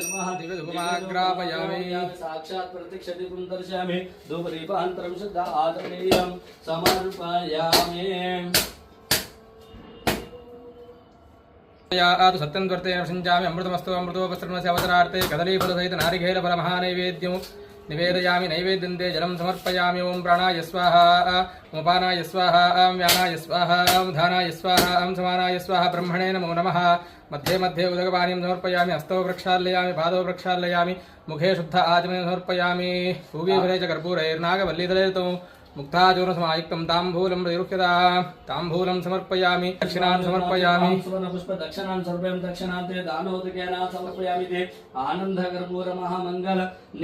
दिव्यधूपमाग्रापयामि साक्षात् प्रत्यक्षदीपं दर्शयामि धूपदीपान्तरं श्रद्धा आचरणीयं समर्पयामि आतु सत्यं द्वर्तेन सिञ्चामि अमृतमस्तु अमृतोपस्त्रमस्य अवतरार्थे कदलीफलसहित नारिकेलफलमहानैवेद्यं निवेदयामि नैवेद्यन्ते जलं समर्पयामि ओं प्राणाय स्वाहा उपानाय स्वाहा व्यानाय स्वाहा धानाय स्वाहा समानाय स्वाहा ब्रह्मणे नमो नमः मध्ये मध्ये उदकपानीं समर्पयामि हस्तौ प्रक्षालयामि पादौ प्रक्षालयामि मुखे शुद्ध आचमनं समर्पयामि पूगीफले च कर्पूरैर्नागवल्लीदलेतौ मुक्ताचूर्णसमायुक्तं ताम्बूलं प्रतिरुह्यता ताम्बूलं समर्पयामि दक्षिणान् समर्पयामि सुवर्णपुष्प दक्षिणान् सर्वं दक्षिणान्ते दानोदकेन समर्पयामि ते आनन्दकर्पूर महामङ्गल